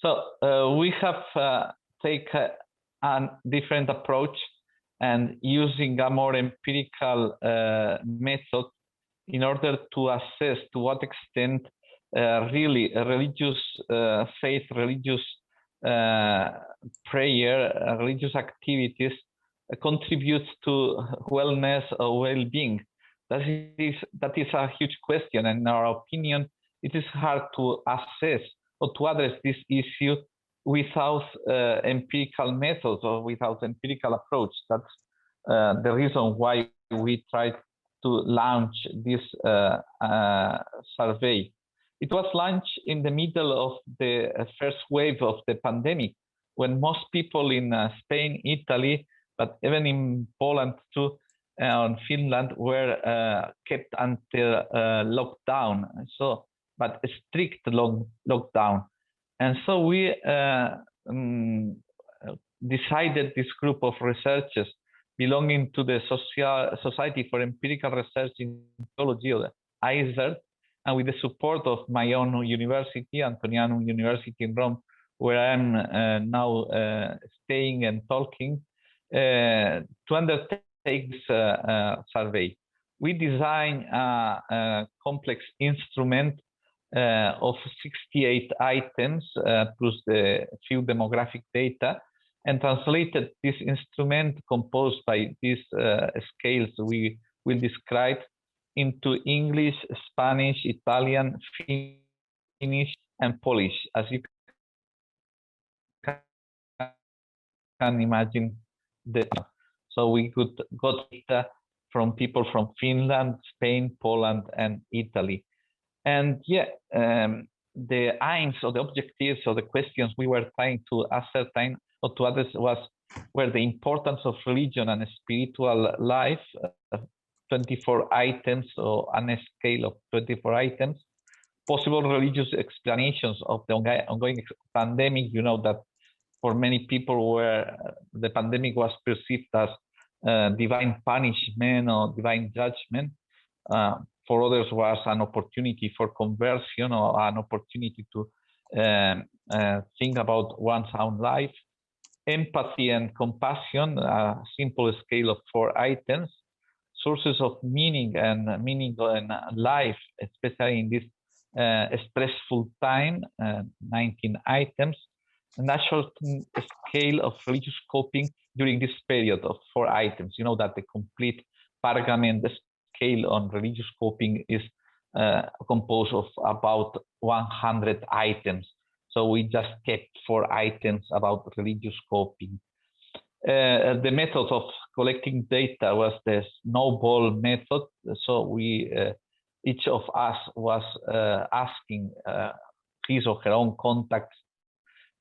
So we have taken a different approach and using a more empirical method in order to assess to what extent really religious faith, religious prayer, religious activities contributes to wellness or well-being. That is a huge question, and in our opinion, it is hard to assess or to address this issue without empirical methods or without empirical approach. That's the reason why we tried to launch this survey. It was launched in the middle of the first wave of the pandemic, when most people in Spain, Italy, but even in Poland too, and Finland were kept until lockdown. So, but a strict lockdown. And so we decided, this group of researchers belonging to the Society for Empirical Research in Theology, or the ISER, and with the support of my own university, Antonianum University in Rome, where I'm now staying and talking, to undertake this survey. We designed a complex instrument of 68 items plus the few demographic data, and translated this instrument composed by these scales we will describe into English, Spanish, Italian, Finnish, and Polish, as you can imagine. So we got data from people from Finland, Spain, Poland, and Italy. And yeah, the aims or the objectives or the questions we were trying to ascertain or to address were the importance of religion and spiritual life, 24 items, or on a scale of 24 items, possible religious explanations of the ongoing pandemic. You know that for many people the pandemic was perceived as divine punishment or divine judgment. For others was an opportunity for conversion or an opportunity to think about one's own life. Empathy and compassion, a simple scale of 4 items. Sources of meaning and life, especially in this stressful time, 19 items. And a short scale of religious coping during this period of 4 items. You know that the complete Pergament scale on religious coping is composed of about 100 items. So we just kept 4 items about religious coping. The method of collecting data was the snowball method. So we, each of us was asking his or her own contacts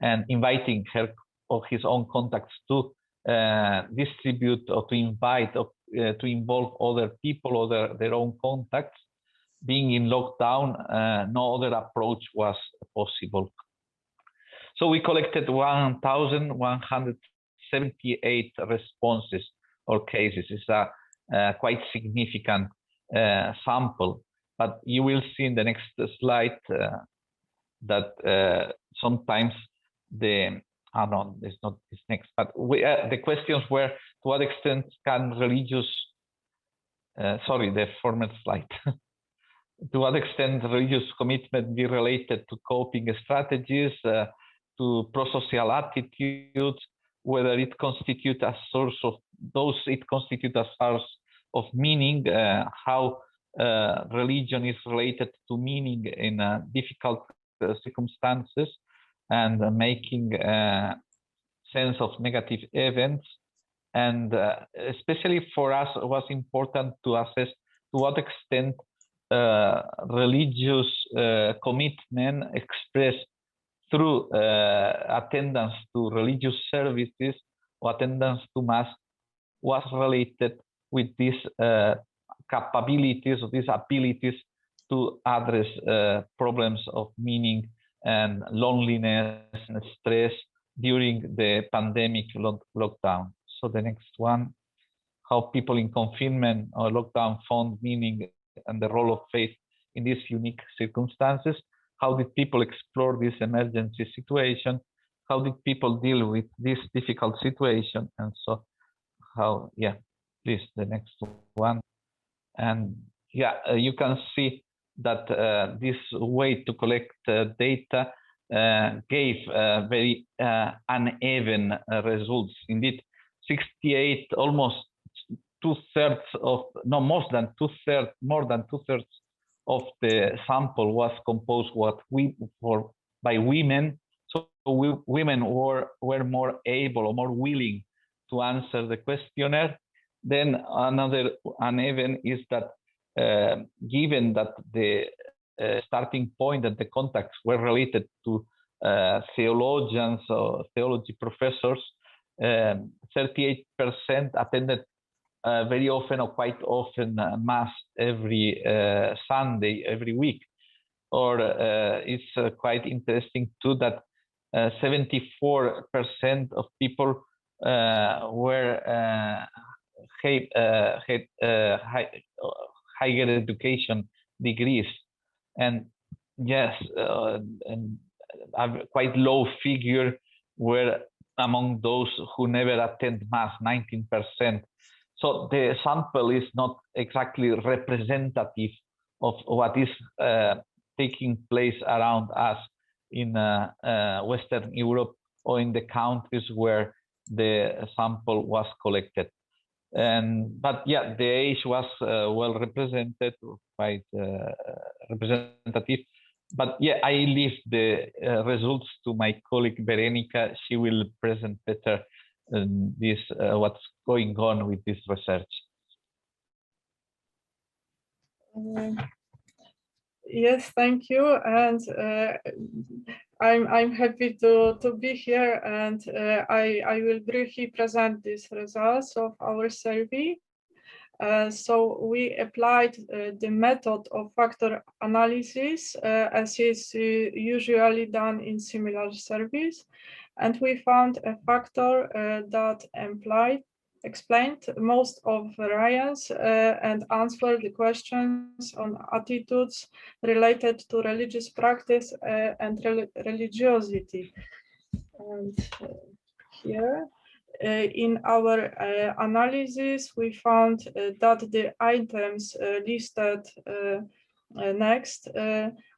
and inviting her or his own contacts to distribute or to invite or to involve other people or their own contacts. Being in lockdown, no other approach was possible. So we collected 1,178 responses or cases. It's a quite significant sample, but you will see in the next slide that sometimes it's not this next, but the questions were, to what extent can religious, the former slide, to what extent religious commitment be related to coping strategies, to prosocial attitudes, whether it constitutes a source of meaning, how religion is related to meaning in difficult circumstances, and making sense of negative events. And especially for us, it was important to assess to what extent religious commitment expressed through attendance to religious services or attendance to Mass was related with these capabilities or these abilities to address problems of meaning and loneliness and stress during the pandemic lockdown. So the next one, how people in confinement or lockdown found meaning and the role of faith in these unique circumstances, how did people explore this emergency situation, how did people deal with this difficult situation, and so how, yeah, please, the next one. And yeah, you can see that this way to collect data gave very uneven results. Indeed, 68, almost two-thirds of, no, more than two-thirds of the sample was composed by women. So women were more able or more willing to answer the questionnaire. Then another uneven is that given that the starting point and the contacts were related to theologians or theology professors, 38% attended very often or quite often Mass every Sunday, every week. Or it's quite interesting too that 74% of people were higher education degrees, and yes, and a quite low figure were among those who never attend Mass, 19%. So the sample is not exactly representative of what is taking place around us in Western Europe or in the countries where the sample was collected. But yeah, the age was well represented, quite representative. But yeah, I leave the results to my colleague Berenika. She will present better this what's going on with this research. Yes, thank you, and I'm happy to be here, and I will briefly present these results of our survey. So we applied the method of factor analysis as is usually done in similar surveys, and we found a factor that explained most of variance and answered the questions on attitudes related to religious practice and religiosity. And here, in our analysis, we found that the items listed next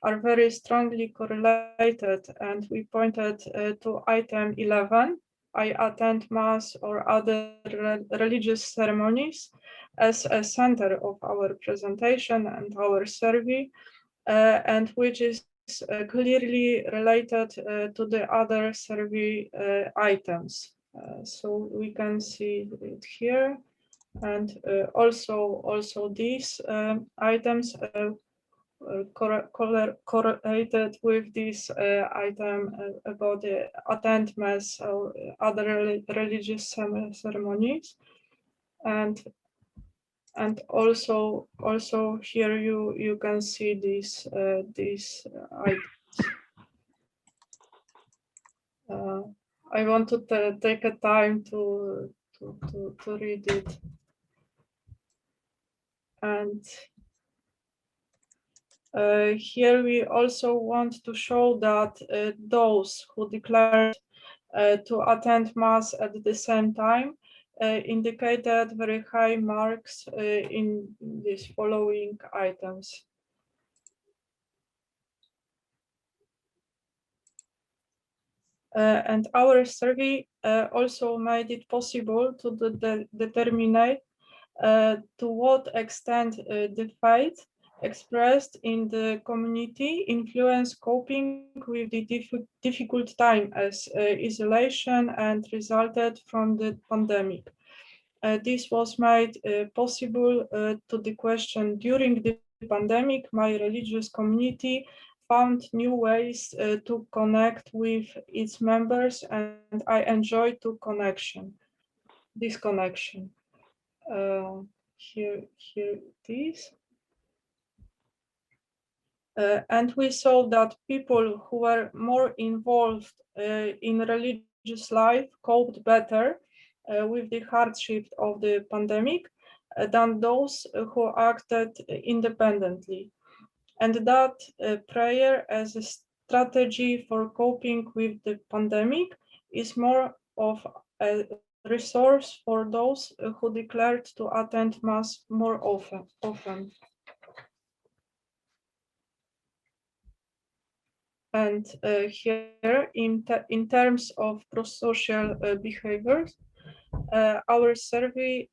are very strongly correlated, and we pointed to item 11, I attend Mass or other religious ceremonies, as a center of our presentation and our survey, and which is clearly related to the other survey items. So we can see it here, and also these items correlated with this item about the attend Mass or other religious ceremonies, and also here you can see these items. I want to take a time to read it, and here we also want to show that those who declared to attend Mass at the same time indicated very high marks in these following items. And our survey also made it possible to determine to what extent the faith expressed in the community influence coping with the difficult time as isolation and resulted from the pandemic. This was made possible to the question, during the pandemic, my religious community found new ways to connect with its members, and I enjoyed this connection. Here it is. And we saw that people who were more involved in religious life coped better with the hardship of the pandemic than those who acted independently. and that prayer as a strategy for coping with the pandemic is more of a resource for those who declared to attend Mass more often. And here, in terms of prosocial behaviors, our survey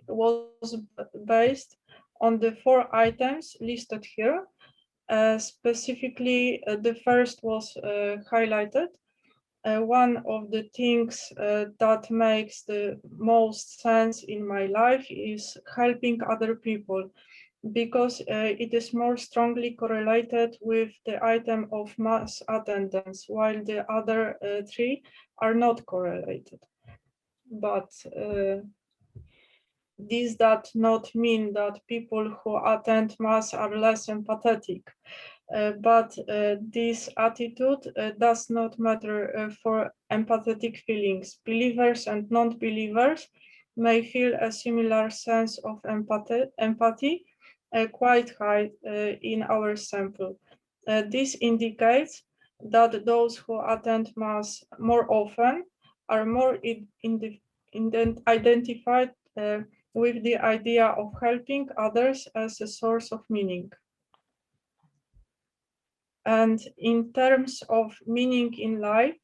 was based on the 4 items listed here. Specifically, the first was highlighted. One of the things that makes the most sense in my life is helping other people, because it is more strongly correlated with the item of mass attendance, while the other 3 are not correlated. But this does not mean that people who attend Mass are less empathetic. But this attitude does not matter for empathetic feelings. Believers and non-believers may feel a similar sense of empathy quite high in our sample. This indicates that those who attend Mass more often are more identified with the idea of helping others as a source of meaning. And in terms of meaning in life,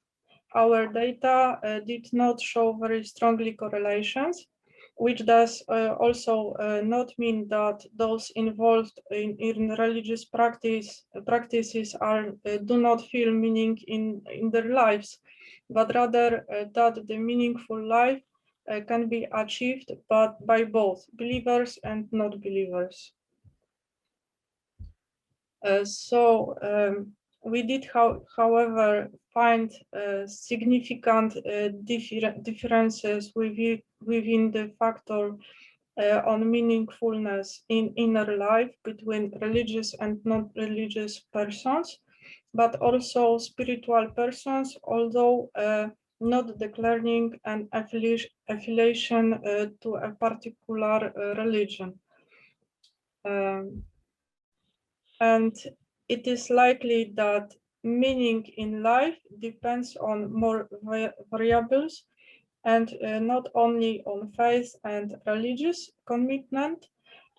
our data did not show very strongly correlations, which does also not mean that those involved in religious practices do not feel meaning in their lives, but rather that the meaningful life can be achieved by both believers and not believers. We did, however, find significant differences within the factor on meaningfulness in inner life between religious and non-religious persons, but also spiritual persons, although not declaring an affiliation to a particular religion. And it is likely that meaning in life depends on more variables, and not only on faith and religious commitment,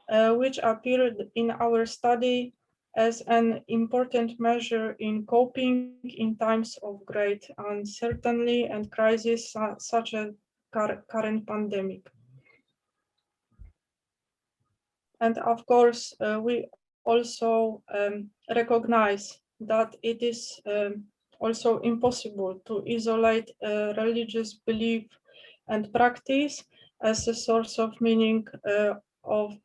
which appeared in our study as an important measure in coping in times of great uncertainty and crisis such as current pandemic. And of course, we also recognize that it is also impossible to isolate religious belief and practice as a source of meaning of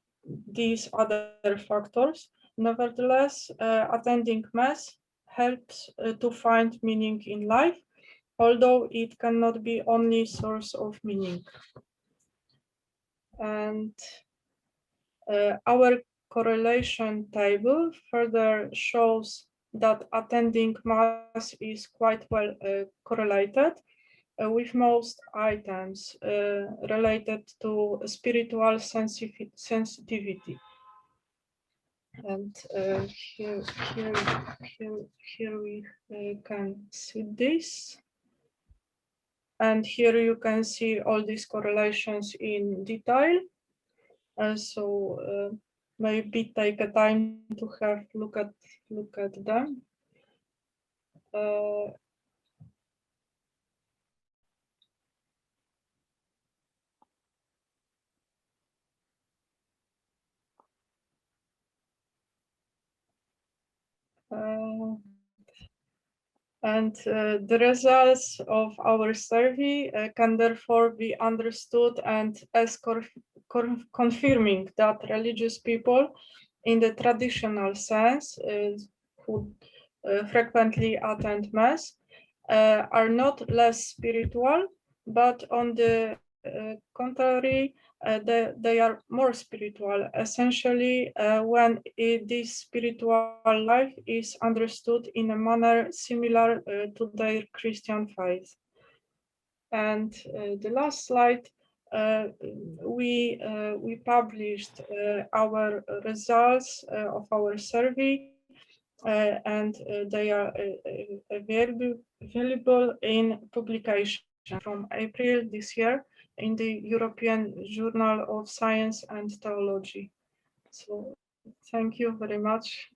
these other factors. Nevertheless, attending Mass helps to find meaning in life, although it cannot be only source of meaning. And our correlation table further shows that attending Mass is quite well correlated with most items related to spiritual sensitivity. And here we can see this. And here you can see all these correlations in detail. So maybe take a time to have look at them. And the results of our survey can therefore be understood and as confirming that religious people in the traditional sense who frequently attend Mass are not less spiritual, but on the contrary, they are more spiritual, essentially when this spiritual life is understood in a manner similar to their Christian faith. And the last slide, we published our results of our survey and they are available in publication from April this year in the European Journal of Science and Theology. So thank you very much.